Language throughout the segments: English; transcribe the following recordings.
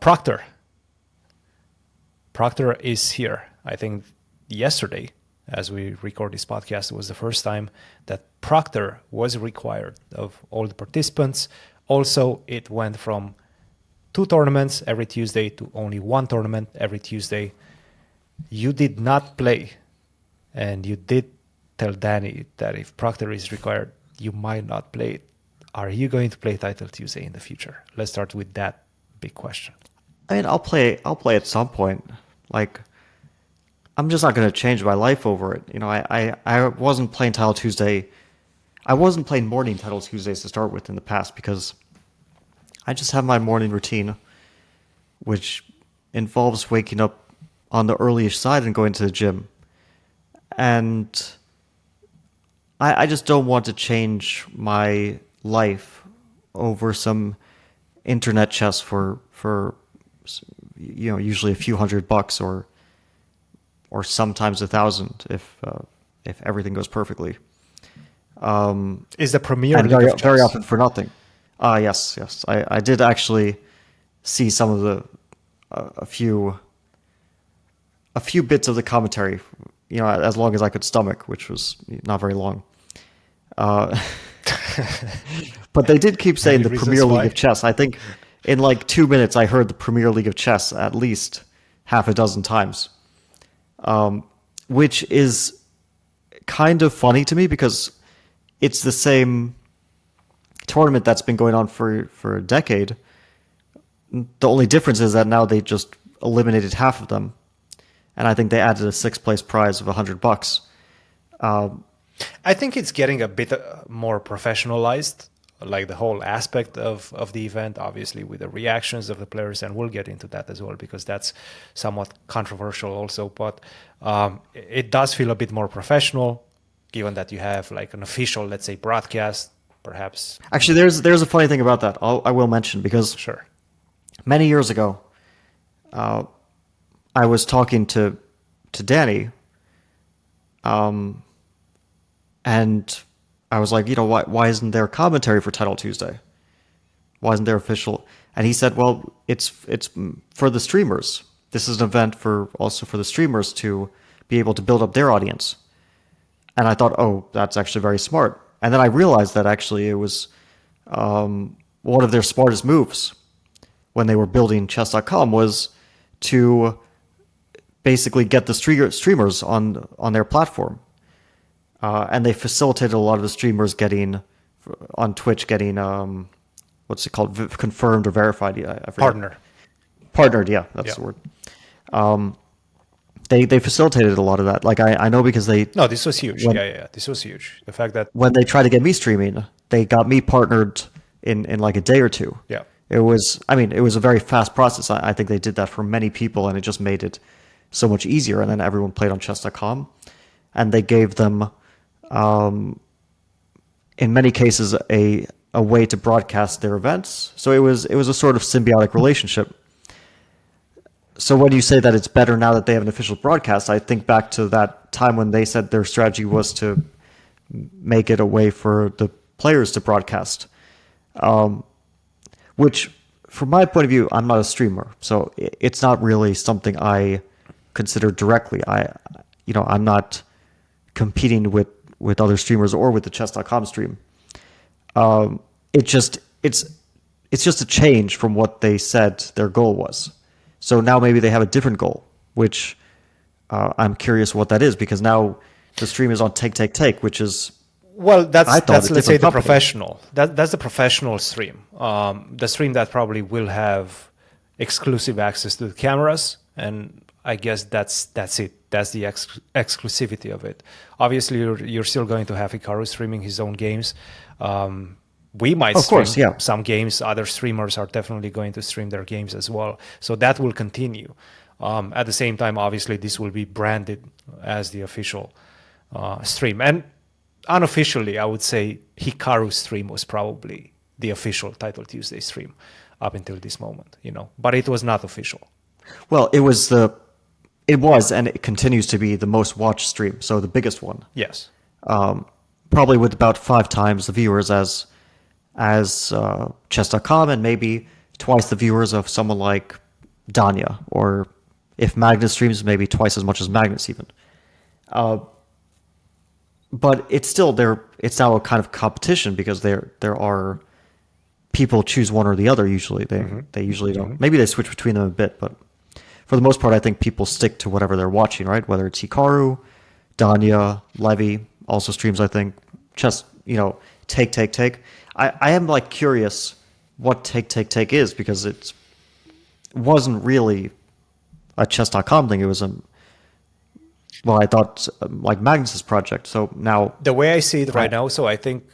Proctor. Proctor is here. I think yesterday, as we record this podcast, was the first time that Proctor was required of all the participants. Also, it went from 2 tournaments every Tuesday to only 1 tournament every Tuesday. You did not play, and you did tell Danny that if Proctor is required, you might not play it. Are you going to play Title Tuesday in the future? Let's start with that big question. I mean, I'll play at some point. Like, I'm just not going to change my life over it. You know, I wasn't playing Title Tuesday. I wasn't playing morning Title Tuesdays to start with in the past because I just have my morning routine, which involves waking up on the earliest side and going to the gym. And I just don't want to change my life over some internet chess for usually a few $100 or sometimes 1,000 if everything goes perfectly. Is the Premier League very, of chess very often for nothing. Yes. I did actually see some of the a few bits of the commentary, as long as I could stomach, which was not very long. But they did keep saying the Premier League of Chess. I think in like 2 minutes, I heard the Premier League of Chess at least half a dozen times, which is kind of funny to me because it's the same tournament that's been going on for a decade. The only difference is that now they just eliminated half of them, and I think they added a 6th place prize of $100. I think it's getting a bit more professionalized, like the whole aspect of the event, obviously with the reactions of the players, and we'll get into that as well because that's somewhat controversial also. But it does feel a bit more professional, given that you have like an official, let's say, broadcast, perhaps. Actually, there's a funny thing about that. I will mention because sure, many years ago, I was talking to Danny, and I was like, why isn't there commentary for Title Tuesday? Why isn't there official? And he said, well, it's for the streamers. This is an event also for the streamers to be able to build up their audience. And I thought, oh, that's actually very smart. And then I realized that actually it was one of their smartest moves when they were building chess.com was to basically get the streamers on their platform. And they facilitated a lot of the streamers on Twitch getting, what's it called, confirmed or verified? Yeah, I forget. Partnered, yeah, that's the word. They facilitated a lot of that. Like I know because No, this was huge. This was huge. The fact that when they tried to get me streaming, they got me partnered in like a day or two. Yeah. It was a very fast process. I think they did that for many people, and it just made it so much easier. And then everyone played on chess.com, and they gave them, in many cases, a way to broadcast their events. So it was a sort of symbiotic relationship. So when you say that it's better now that they have an official broadcast, I think back to that time when they said their strategy was to make it a way for the players to broadcast. Which, from my point of view, I'm not a streamer, so it's not really something I consider directly. I'm not competing with other streamers or with the chess.com stream. It's just a change from what they said their goal was. So now maybe they have a different goal, which I'm curious what that is, because now the stream is on Take, which is that's let's say the professional. That's the professional stream. The stream that probably will have exclusive access to the cameras, and I guess that's it. That's the exclusivity of it. Obviously, you're still going to have Hikaru streaming his own games. We might stream some games. Other streamers are definitely going to stream their games as well. So that will continue. At the same time, obviously, this will be branded as the official stream. And unofficially, I would say Hikaru's stream was probably the official Title Tuesday stream up until this moment, but it was not official. Well, it was, and it continues to be the most watched stream. So the biggest one. Yes. Probably with about 5 times the viewers as chess.com, and maybe twice the viewers of someone like Danya, or if Magnus streams, maybe twice as much as Magnus even. But it's still there. It's now a kind of competition because there are people choose one or the other. Usually they usually don't. Maybe they switch between them a bit, but for the most part, I think people stick to whatever they're watching, right? Whether it's Hikaru, Danya, Levy also streams, I think. Just, take. I am like curious what take is, because it wasn't really a chess.com thing. It was I thought like Magnus's project. So now the way I see it right now, so I think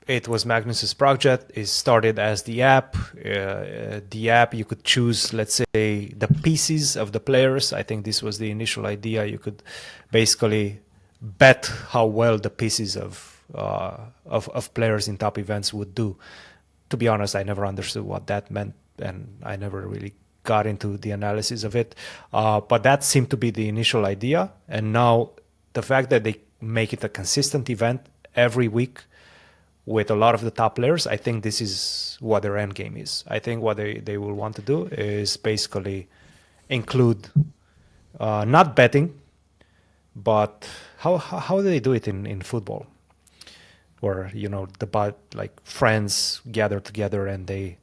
it was Magnus's project. It started as the app. The app, you could choose, let's say, the pieces of the players. I think this was the initial idea. You could basically bet how well the pieces of players in top events would do. To be honest, I never understood what that meant, and I never really got into the analysis of it. But that seemed to be the initial idea. And now the fact that they make it a consistent event every week with a lot of the top players, I think this is what their end game is. I think what they will want to do is basically include not betting, but how do they do it in football? Where, like friends gather together and they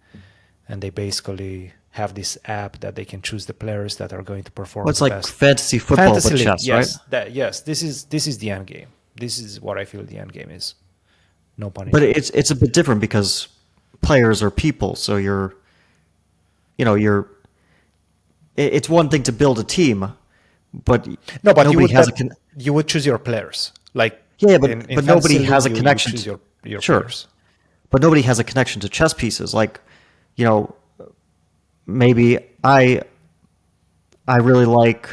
basically have this app that they can choose the players that are going to perform. Well, it's like best. Fantasy football, but chess, yes, right? Yes, this is the end game. This is what I feel the end game is. No pun But intended. it's a bit different because players are people. So it's one thing to build a team, but no, but you would choose your players. Like but nobody has a connection. You choose your sure, players. But nobody has a connection to chess pieces. Like, maybe I really like,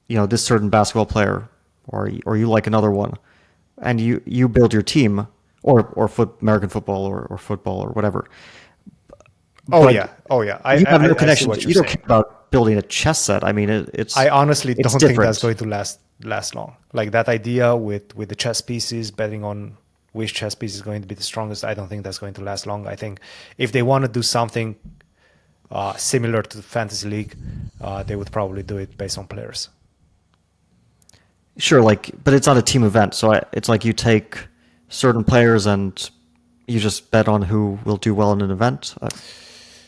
this certain basketball player, or you like another one, and you build your team, or American football or football or whatever. Oh yeah. You have no connection. You don't care about building a chess set. I mean, it's. I honestly don't different. think that's going to last long. Like that idea with the chess pieces, betting on which chess piece is going to be the strongest. I don't think that's going to last long. I think if they want to do something similar to the Fantasy League, they would probably do it based on players. Sure, but it's not a team event, so it's like you take certain players and you just bet on who will do well in an event.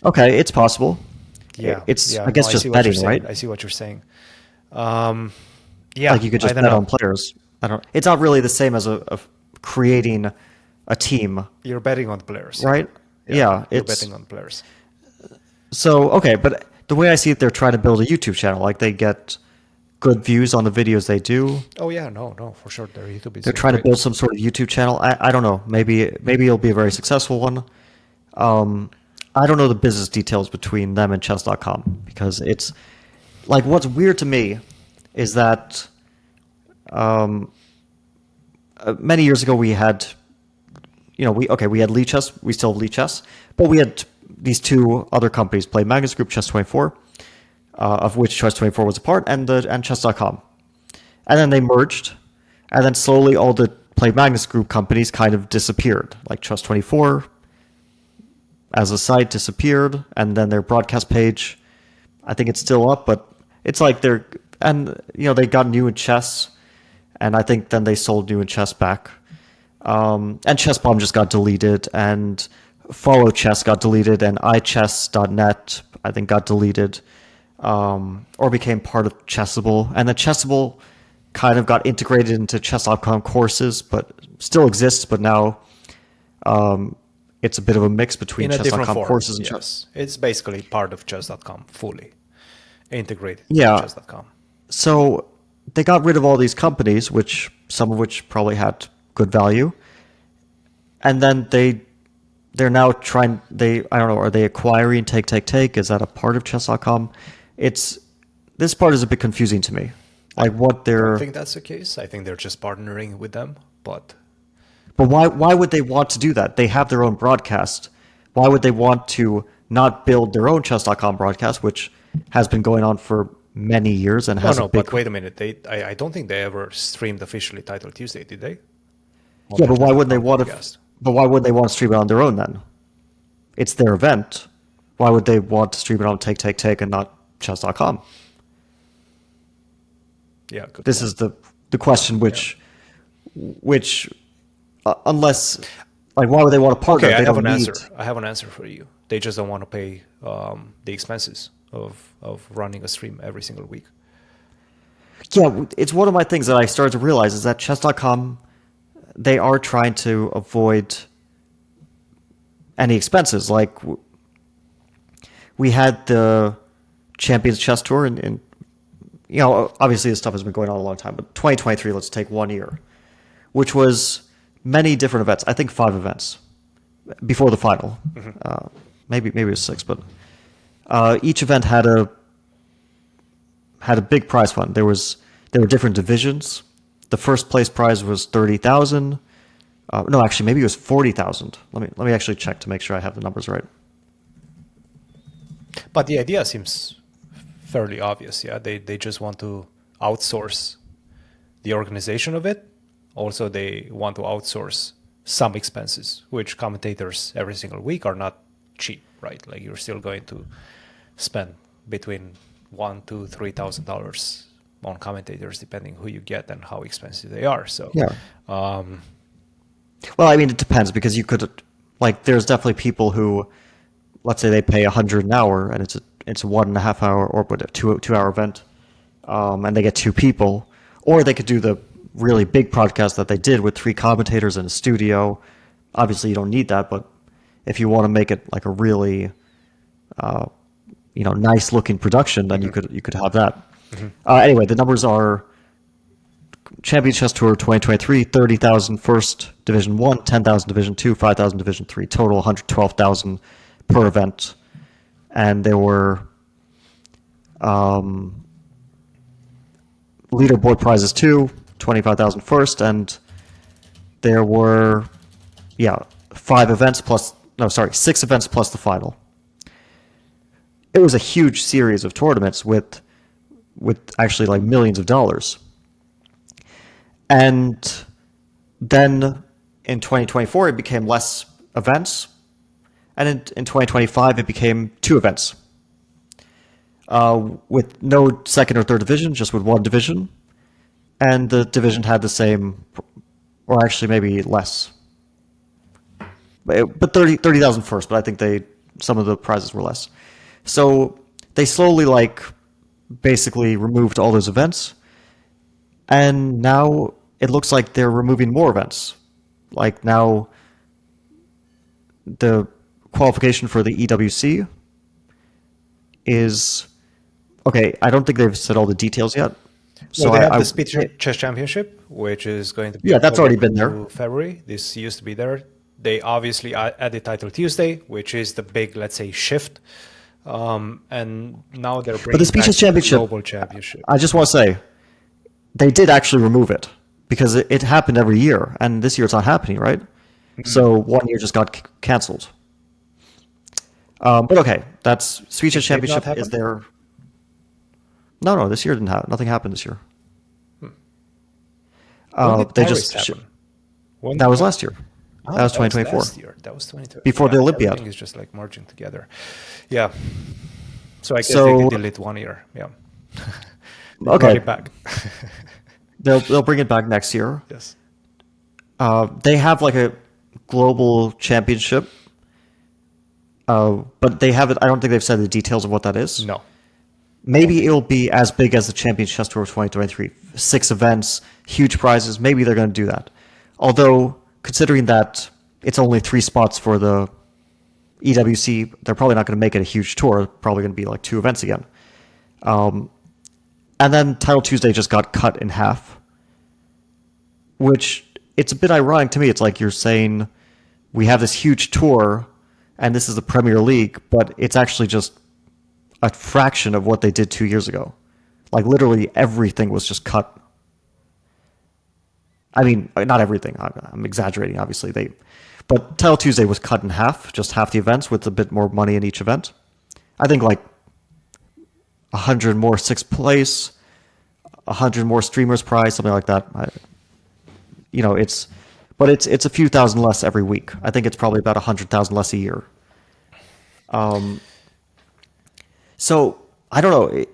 Okay, it's possible. Yeah, I guess just betting, right? I see what you're saying. Like you could just bet on players. It's not really the same as a creating a team. You're betting on players, right? Yeah, you're betting on players. So okay, but the way I see it, they're trying to build a YouTube channel. Like they get good views on the videos they do. Oh yeah, no, for sure. Their YouTube is. They're trying to build some sort of YouTube channel. I don't know. Maybe it'll be a very successful one. I don't know the business details between them and chess.com, because it's like, what's weird to me is that many years ago we had, we had Lee Chess, we still have Lee Chess, but we had these two other companies, Play Magnus Group, Chess24, of which Chess24 was a part, and chess.com. And then they merged, and then slowly all the Play Magnus Group companies kind of disappeared, like Chess24 as a site disappeared, and then their broadcast page, I think it's still up, but it's like they got New in Chess, and I think then they sold New in Chess back. And ChessBomb just got deleted, and Follow Chess got deleted, and iChess.net I think got deleted, or became part of Chessable, and then Chessable kind of got integrated into chess.com courses, but still exists, but now it's a bit of a mix between chess.com courses and chess. It's basically part of chess.com, fully integrated into chess.com. So they got rid of all these companies, some of which probably had good value, and then they're now trying. I don't know. Are they acquiring Take? Is that a part of chess.com? This part is a bit confusing to me. Like what they're. I don't think that's the case. I think they're just partnering with them, But why would they want to do that? They have their own broadcast. Why would they want to not build their own chess.com broadcast, which has been going on for many years and has but wait a minute. I don't think they ever streamed officially Title Tuesday, did they? Yeah, but why wouldn't they want to? But why wouldn't they want to stream it on their own then? It's their event. Why would they want to stream it on Take and not chess.com? Yeah, good This point. is the question which unless, like, why would they want to partner? Okay, They don't need. I have an answer for you. They just don't want to pay the expenses of running a stream every single week. Yeah, it's one of my things that I started to realize is that chess.com, they are trying to avoid any expenses. Like, we had the Champions Chess Tour, and obviously this stuff has been going on a long time, but 2023, let's take 1 year, which was many different events. I think 5 events before the final. Maybe it was 6, but each event had a big prize fund. There were different divisions. The first place prize was 30,000. No, actually, maybe it was 40,000. Let me actually check to make sure I have the numbers right. But the idea seems fairly obvious. Yeah, they just want to outsource the organization of it. Also, they want to outsource some expenses, which commentators every single week are not cheap, right? Like, you're still going to spend between $1,000 to $3,000 on commentators, depending who you get and how expensive they are. So, Yeah. Well, I mean, it depends, because you could, like, there's definitely people who, let's say they pay $100 an hour, and it's a 1.5 hour or what, a 2 hour event, and they get 2 people, or they could do the really big podcast that they did with 3 commentators in a studio. Obviously, you don't need that, but if you want to make it like a really, nice looking production, then you could have that. Anyway, the numbers are: Champion Chess Tour 2023, 30,000 first Division 1, 10,000 Division 2, 5,000 Division 3, total 112,000 per event. And there were leaderboard prizes too, 25,000 first, and there were 6 events plus the final. It was a huge series of tournaments with actually like millions of dollars. And then in 2024, it became less events. And in 2025, it became 2 events. With no second or third division, just with 1 division. And the division had the same, or actually maybe less. But 30,000 first, but I think some of the prizes were less. So they slowly, like, basically removed all those events. And now it looks like they're removing more events. Like, now the qualification for the EWC is, okay, I don't think they've said all the details yet. So they have the Speed Chess Championship, which is going to be that's already been there. February. This used to be there. They obviously added Title Tuesday, which is the big, let's say, shift. And now they're bringing but the Speed Chess Championship, Global Championship. I just want to say, they did actually remove it, because it happened every year, and this year it's not happening, right? So 1 year just got canceled. But okay, that's Speed Chess Championship is there. No, this year didn't happen. Nothing happened this year. They just that was last year. That was 2024. Last year. That was 2024. Before the Olympiad. Everything is just like merging together. Yeah. So I guess they could delete 1 year. Yeah. Okay. Bring it back. They'll bring it back next year. Yes. They have like a global championship, but they haven't. I don't think they've said the details of what that is. No. Maybe it'll be as big as the Champions Chess Tour 2023. 6 events, huge prizes. Maybe they're going to do that. Although, considering that it's only 3 spots for the EWC, they're probably not going to make it a huge tour. Probably going to be like 2 events again. And then Title Tuesday just got cut in half, which it's a bit ironic to me. It's like you're saying we have this huge tour and this is the Premier League, but it's actually just a fraction of what they did 2 years ago. Like, literally everything was just cut. I mean, not everything. I'm exaggerating, obviously. But Title Tuesday was cut in half, just half the events, with a bit more money in each event. I think like 100 more 6th place, 100 more streamers prize, something like that. It's a few thousand less every week. I think it's probably about 100,000 less a year. So I don't know.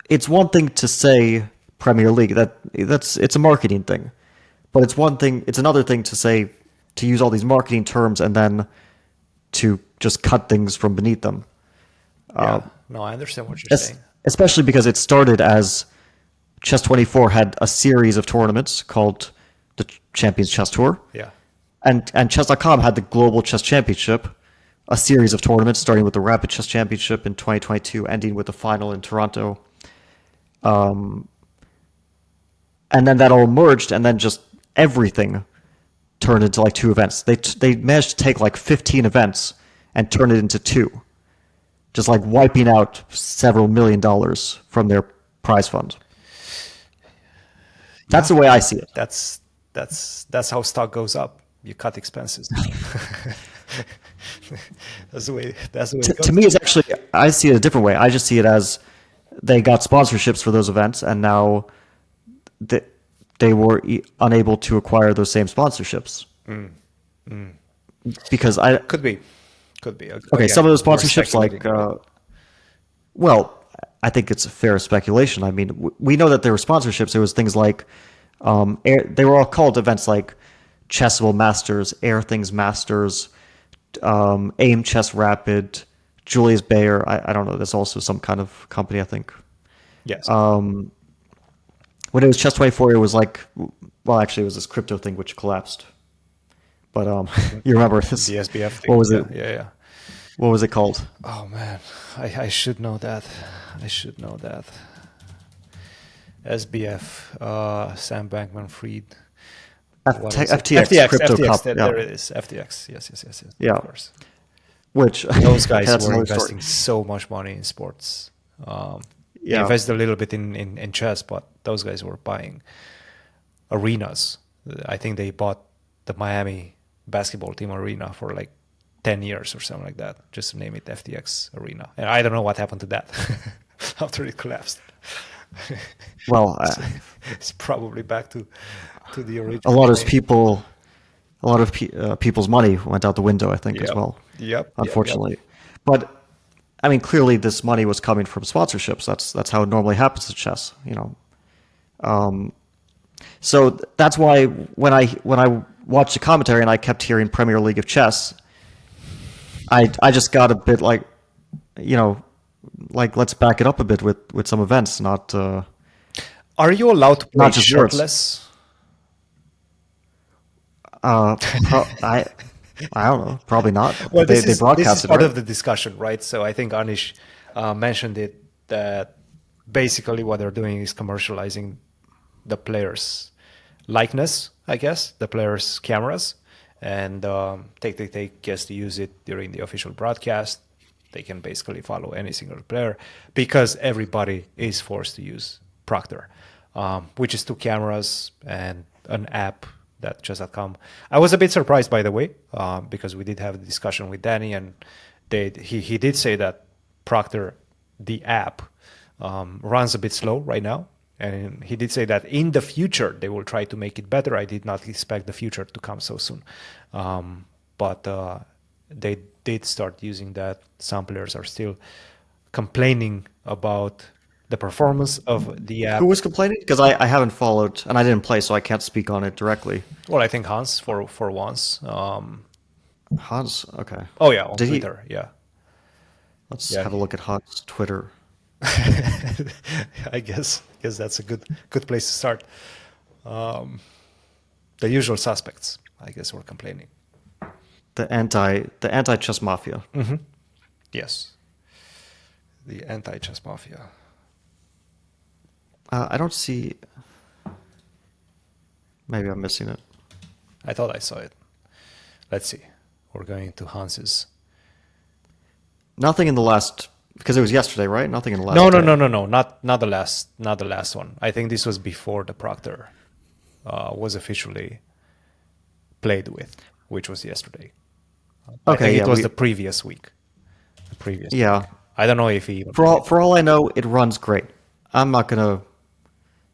It's one thing to say Premier League. It's a marketing thing, but it's one thing. It's another thing to say to use all these marketing terms and then to just cut things from beneath them. Yeah. No, I understand what you're saying. Especially because it started as Chess24 had a series of tournaments called the Champions Chess Tour. Yeah. And Chess.com had the Global Chess Championship, a series of tournaments starting with the Rapid Chess Championship in 2022, ending with the final in Toronto. And then that all merged, and then just everything turned into like two events. They managed to take like 15 events and turn it into two, just like wiping out several $1 million from their prize fund. That's the way I see it. That's how stock goes up. You cut expenses. That's the way it goes. To me, it's actually, I see it a different way. I just see it as they got sponsorships for those events, and now they were unable to acquire those same sponsorships. Because could be. Okay, again, some of those sponsorships, like, well, I think it's a fair speculation. I mean, we know that there were sponsorships. There was things like, they were all called events like Chessable Masters, Air Things Masters, AIM Chess Rapid, Julius Baer. I don't know. There's also some kind of company, I think. Yes. When it was Chess24, it was like, well, actually, it was this crypto thing which collapsed. But you remember this? The SBF thing. What was it? Yeah. What was it called? Oh man, I should know that. SBF, Sam Bankman-Fried. FTX, crypto FTX, yeah. There it is. FTX. Yes. Yeah. Of course. Which Those guys that's were another investing story. so much money in sports. They Yeah. invested a little bit in chess, but those guys were buying arenas. I think they bought the Miami basketball team arena for like 10 years or something like that, just to name it FTX Arena. And I don't know what happened to that after it collapsed. Well, it's probably back to the original. a lot of people's money went out the window, I think, as well. Yep. Unfortunately, but I mean, clearly this money was coming from sponsorships. That's how it normally happens in chess, you know. So that's why when I watched the commentary and I kept hearing Premier League of Chess, I just got a bit like, you know, like let's back it up a bit with some events, not. Are you allowed to play not just shirtless? I don't know. Probably not. Well, they this broadcast is it, part right? of the discussion, right? So I think Anish mentioned it, that basically what they're doing is commercializing the players' likeness, I guess, the players' cameras, and they guess to use it during the official broadcast. They can basically follow any single player because everybody is forced to use Proctor, which is 2 cameras and an app that chess.com. I was a bit surprised, by the way, because we did have a discussion with Danny, and he did say that Proctor, the app, runs a bit slow right now. And he did say that in the future, they will try to make it better. I did not expect the future to come so soon. But they did start using that. Some players are still complaining about the performance of the app. Who was complaining? Because I haven't followed, and I didn't play, so I can't speak on it directly. Well, I think Hans for once. Hans, okay. Oh yeah, on Did Twitter, yeah. Let's have a look at Hans' Twitter. I guess that's a good place to start. The usual suspects, I guess, were complaining. The anti-chess mafia. Mm-hmm. Yes, the anti-chess mafia. I don't see. Maybe I'm missing it. I thought I saw it. Let's see. We're going to Hans's. Nothing in the last, because it was yesterday, right? Nothing in the last. No, day. not the last one. I think this was before the Proctor was officially played with, which was yesterday. I think it was the previous week. Yeah. I don't know if he even for all I know, it runs great. I'm not gonna.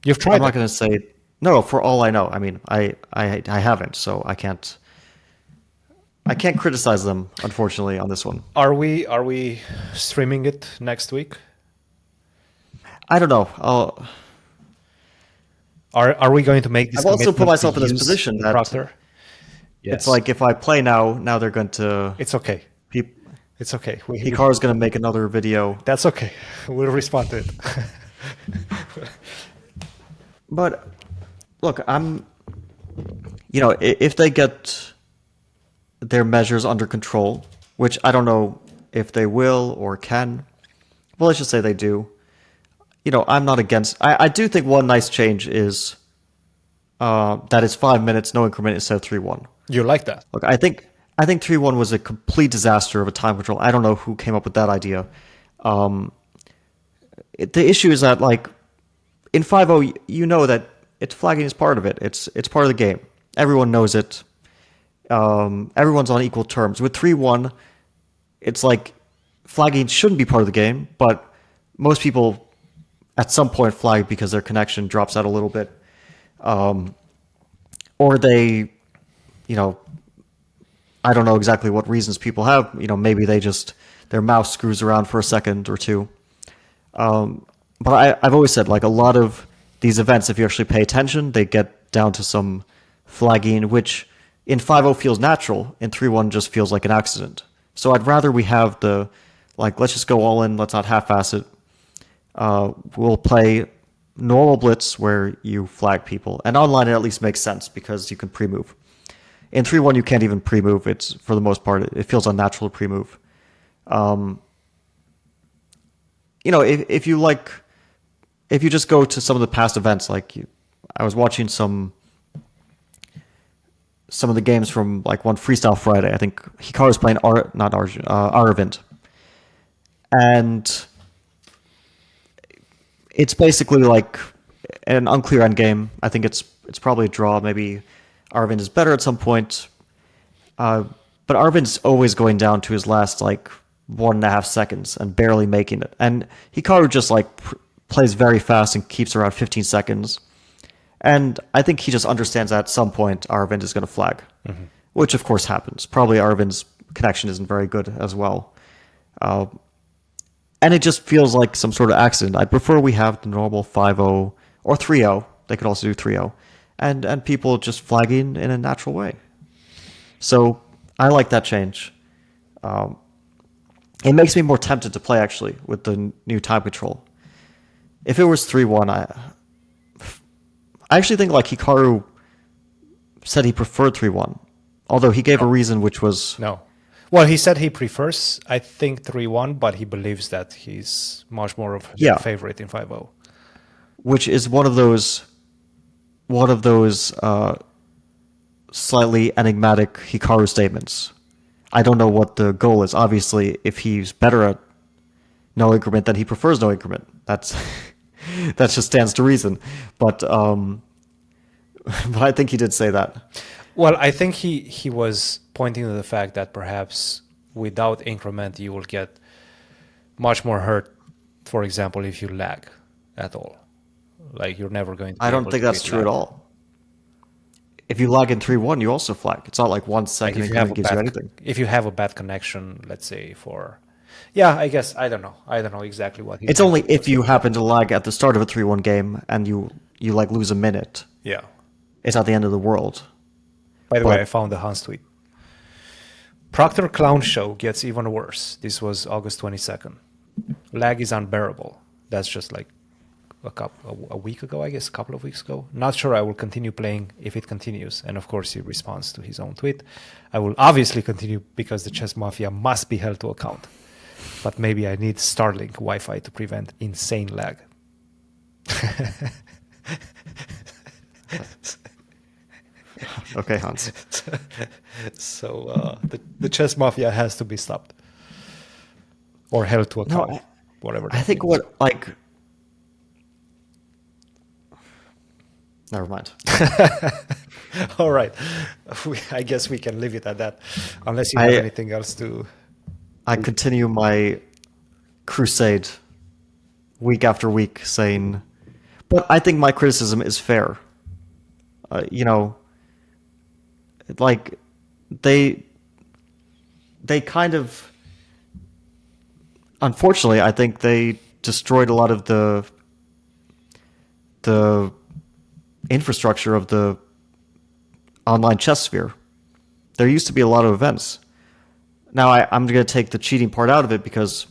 You've tried. I'm not gonna say no. For all I know, I mean, I haven't, so I can't. I can't criticize them, unfortunately, on this one. Are we streaming it next week? I don't know. Are we going to make this I've also put commitment to myself in this use position that Proctor? it's Yes. like if I play now they're going to. It's okay. Peop, It's okay. Hikaru's going to make another video. That's okay. We'll respond to it. But look, if they get their measures under control, which I don't know if they will or can, well, let's just say they do. I'm not against. I do think one nice change is that it's 5 minutes, no increment instead of 3-1. You like that? Look, I think 3-1 was a complete disaster of a time control. I don't know who came up with that idea. The issue is that like in 5-0, you know that flagging is part of it. It's part of the game. Everyone knows it. Everyone's on equal terms. With 3-1, it's like flagging shouldn't be part of the game, but most people at some point flag because their connection drops out a little bit, or they, I don't know exactly what reasons people have. Maybe their mouse screws around for a second or two. But I've always said, like, a lot of these events, if you actually pay attention, they get down to some flagging, which in 5-0 feels natural. In 3-1 just feels like an accident. So I'd rather we have let's just go all in, let's not half-ass it. We'll play normal blitz where you flag people. And online it at least makes sense because you can pre-move. In 3-1 you can't even pre-move. It's, for the most part, it feels unnatural to pre-move. If you just go to some of the past events, I was watching some of the games from like one Freestyle Friday. I think Hikaru was playing Aravind, and it's basically like an unclear end game. I think it's probably a draw. Maybe Aravind is better at some point, but Arvind's always going down to his last 1.5 seconds and barely making it. And Hikaru just plays very fast and keeps around 15 seconds. And I think he just understands that at some point Aravind is going to flag, which of course happens. Probably Arvind's connection isn't very good as well. And it just feels like some sort of accident. I'd prefer we have the normal 5-0 or 3-0. They could also do 3-0. And people just flagging in a natural way. So I like that change. It makes me more tempted to play, actually, with the new time control. If it was 3-1, I actually think Hikaru said he preferred 3-1, although he gave a reason which was... No. Well, he said he prefers, I think, 3-1, but he believes that he's much more of a favorite in 5-0. Which is one of those slightly enigmatic Hikaru statements. I don't know what the goal is. Obviously, if he's better at no increment, then he prefers no increment. That just stands to reason. But I think he did say that. Well, I think he was pointing to the fact that perhaps without increment you will get much more hurt. For example, if you lag at all, you're never going to. I don't think that's true at all. If you lag in 3-1, you also flag. It's not like 1 second increment gives you anything. If you have a bad connection, let's say I guess I don't know exactly what. It's only if you happen to lag at the start of a 3-1 game and you lose a minute. Yeah, it's not the end of the world. By the way, I found the Hans tweet. Proctor Clown Show gets even worse. This was August 22nd. Lag is unbearable. That's just a week ago, I guess, a couple of weeks ago. Not sure I will continue playing if it continues. And of course, he responds to his own tweet. I will obviously continue because the Chess Mafia must be held to account. But maybe I need Starlink Wi-Fi to prevent insane lag. Okay, Hans. So the Chess Mafia has to be stopped. Or held to account. No, whatever. I think means. Never mind. All right. I guess we can leave it at that. Unless you have anything else to... I continue my crusade week after week saying... But I think my criticism is fair. they kind of, unfortunately, I think they destroyed a lot of the infrastructure of the online chess sphere. There used to be a lot of events. Now I'm going to take the cheating part out of it because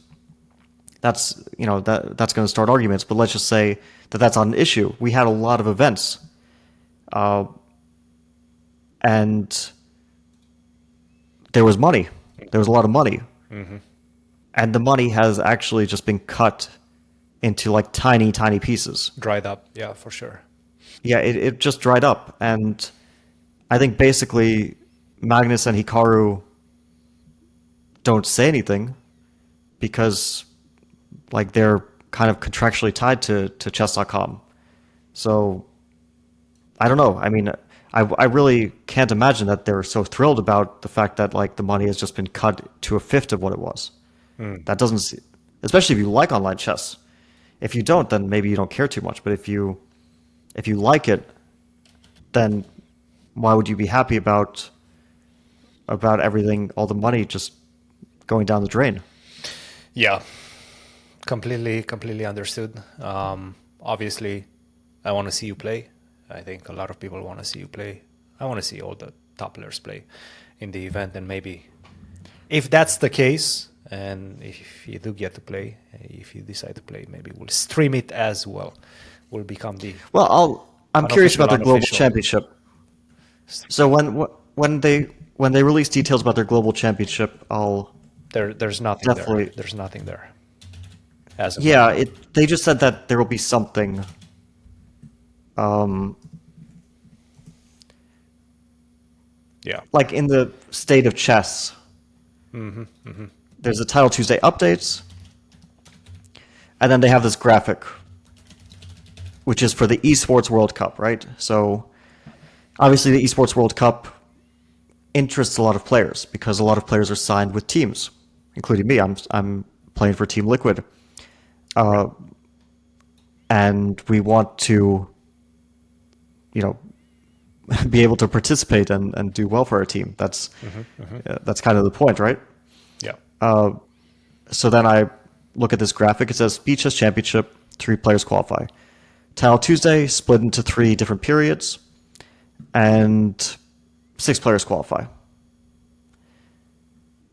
that's that's going to start arguments. But let's just say that that's not an issue. We had a lot of events, and there was money. There was a lot of money, and the money has actually just been cut into like tiny pieces. Dried up, yeah, for sure. Yeah, it just dried up, and I think basically Magnus and Hikaru don't say anything because like they're kind of contractually tied to chess.com. So I don't know. I mean, I really can't imagine that they're so thrilled about the fact that like the money has just been cut to a fifth of what it was. That doesn't, especially if you like online chess. If you don't, then maybe you don't care too much. But if you like it, then why would you be happy about everything, all the money just going down the drain? Yeah, completely understood. Obviously, I want to see you play. I think a lot of people want to see you play. I want to see all the top players play in the event, and maybe if that's the case, and if you do get to play, if you decide to play, maybe we'll stream it as well. We'll become the I'm curious about their global championship. So when they release details about their global championship, there's nothing definitely there. There's nothing there. As of yeah, now. they just said that there will be something. Yeah. Like in the state of chess, there's a Title Tuesday updates, and then they have this graphic, which is for the Esports World Cup, right? So obviously the Esports World Cup interests a lot of players because a lot of players are signed with teams, including me. I'm playing for Team Liquid, and we want to, be able to participate and do well for our team. That's kind of the point, right? Yeah. So then I look at this graphic. It says Speed Chess Championship, 3 players qualify. Title Tuesday split into 3 different periods, and 6 players qualify.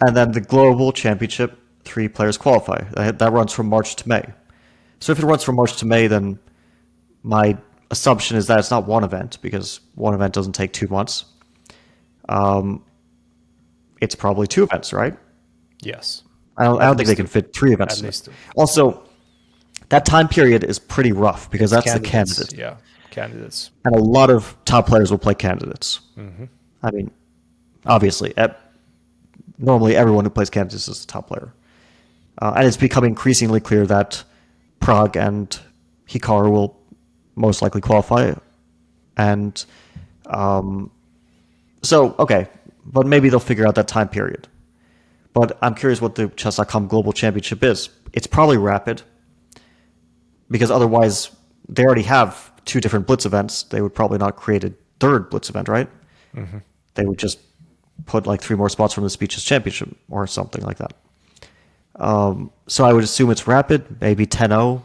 And then the Global Championship, 3 players qualify. That runs from March to May. So if it runs from March to May, then my assumption is that it's not one event, because one event doesn't take 2 months. It's probably 2 events, right? Yes. I don't think they can fit 3 events. At least 2. Also, that time period is pretty rough because that's the candidate. Yeah, candidates. And a lot of top players will play candidates. I mean, obviously, normally everyone who plays candidates is a top player. And it's becoming increasingly clear that Prague and Hikaru will most likely qualify. And okay, but maybe they'll figure out that time period. But I'm curious what the Chess.com Global Championship is. It's probably rapid, because otherwise they already have 2 different Blitz events. They would probably not create a 3rd Blitz event, right? They would just put like 3 more spots from the Speed Chess Championship or something like that. So I would assume it's rapid, maybe 10-0.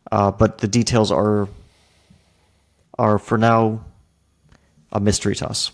But the details are for now a mystery to us.